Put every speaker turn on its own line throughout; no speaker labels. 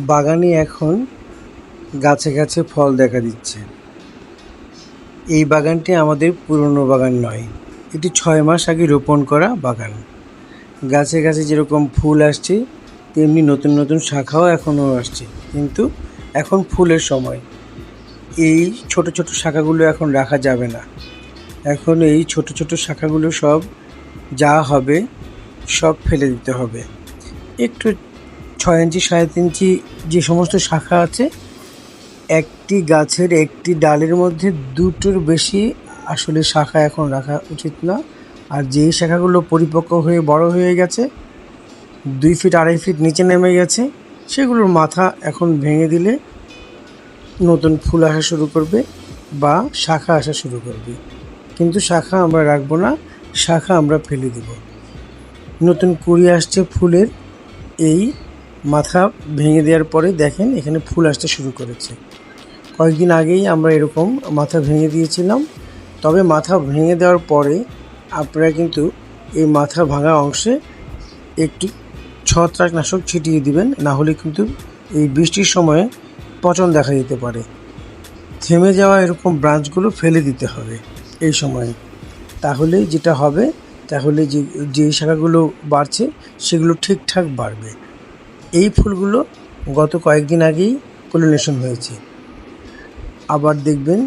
বাগানে এখন গাছে গাছে ফল দেখা দিচ্ছে। এই বাগানটি আমাদের পুরনো বাগান নয়, এটি 6 মাস আগে রোপণ করা বাগান। গাছে গাছে যেরকম ফুল আসছে তেমনি নতুন নতুন শাখাও এখনও আসছে, কিন্তু এখন ফুলের সময়। এই ছোট ছোট শাখাগুলো এখন রাখা যাবে না। এখন এই ছোট ছোট শাখাগুলো সব যা হবে সব ফেলে দিতে হবে। একটু 6 ইঞ্চি 3.5 ইঞ্চি যে সমস্ত শাখা আছে, একটি গাছের একটি ডালের মধ্যে 2টোর বেশি আসলে শাখা এখন রাখা উচিত না। আর যেই শাখাগুলো পরিপক্ক হয়ে বড় হয়ে গেছে, 2 ফিট 2.5 ফিট নিচে নেমে গেছে, সেগুলোর মাথা এখন ভেঙে দিলে নতুন ফুল আসা শুরু করবে বা শাখা আসা শুরু করবে। কিন্তু শাখা আমরা রাখবো না, শাখা আমরা ফেলে দেব। নতুন কুঁড়ি আসছে ফুলের, এই মাথা ভেঙে দেওয়ার পরে দেখেন এখানে ফুল আসতে শুরু করেছে। কয়েকদিন আগেই আমরা এরকম মাথা ভেঙে দিয়েছিলাম। তবে মাথা ভেঙে দেওয়ার পরে আপনারা কিন্তু এই মাথা ভাঙা অংশে একটু ছত্রাকনাশক ছিটিয়ে দিবেন, না হলে কিন্তু এই বৃষ্টির সময়ে পচন দেখা দিতে পারে। থেমে যাওয়া এরকম ব্রাঞ্চগুলো ফেলে দিতে হবে এই সময়ে। তাহলে যেটা হবে, তাহলে যে শাখাগুলো বাড়ছে সেগুলো ঠিকঠাক বাড়বে। এই ফুলগুলো গত কয়েকদিন আগেই পলিনেশন হয়েছে। আবার দেখবেন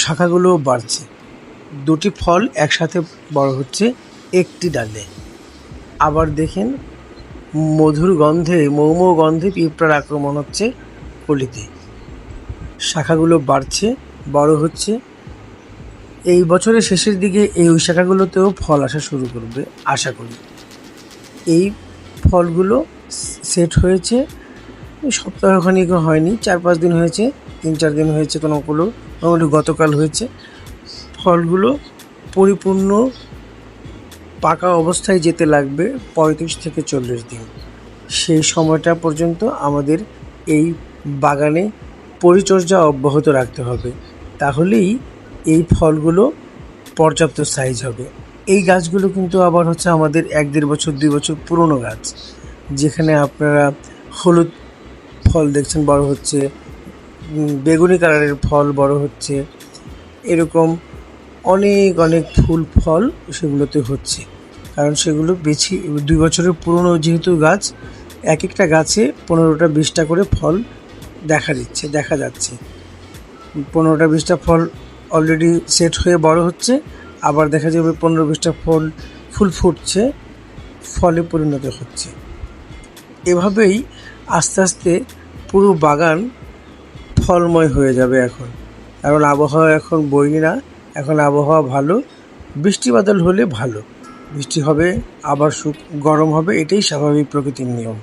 শাখাগুলো বাড়ছে, 2টি ফল একসাথে বড় হচ্ছে একটি ডালে। আবার দেখেন মধুর গন্ধে, মৌমৌ গন্ধে পিঁপড়ার আক্রমণ হচ্ছে কলিতে। শাখাগুলো বাড়ছে, বড় হচ্ছে। এই বছরের শেষের দিকে এই শাখাগুলোতেও ফল আসা শুরু করবে আশা করি। এই ফলগুলো সেট হয়েছে সপ্তাহখানিকও হয়নি, 4-5 দিন হয়েছে, 3-4 দিন হয়েছে, কোনোগুলো গতকাল হয়েছে। ফলগুলো পরিপূর্ণ পাকা অবস্থায় যেতে লাগবে 35 থেকে 40 দিন। সেই সময়টা পর্যন্ত আমাদের এই বাগানে পরিচর্যা অব্যাহত রাখতে হবে, তাহলেই এই ফলগুলো পর্যাপ্ত সাইজ হবে। এই গাছগুলো কিন্তু আবার হচ্ছে আমাদের 1-1.5 বছর 2 বছর পুরনো গাছ, যেখানে আপনারা হলুদ ফল দেখছেন বড় হচ্ছে, বেগুনি কালারের ফল বড় হচ্ছে, এরকম অনেক অনেক ফল সেগুলোতে হচ্ছে। কারণ সেগুলো বেশি 2 বছরের পুরনো যেহেতু গাছ, এক একটা গাছে 15টা 20টা করে ফল দেখা যাচ্ছে। 15টা 20টা ফল অলরেডি সেট হয়ে বড় হচ্ছে, আবার দেখা যাবে 15-20টা ফুল ফুটছে, ফলে পরিণত হচ্ছে। এভাবেই আস্তে আস্তে পুরো বাগান ফলময় হয়ে যাবে এখন। কারণ আবহাওয়া এখন বইনি না, এখন আবহাওয়া ভালো। বৃষ্টি বাদল হলে ভালো, বৃষ্টি হবে, আবার গরম হবে, এটাই স্বাভাবিক প্রকৃতির নিয়ম।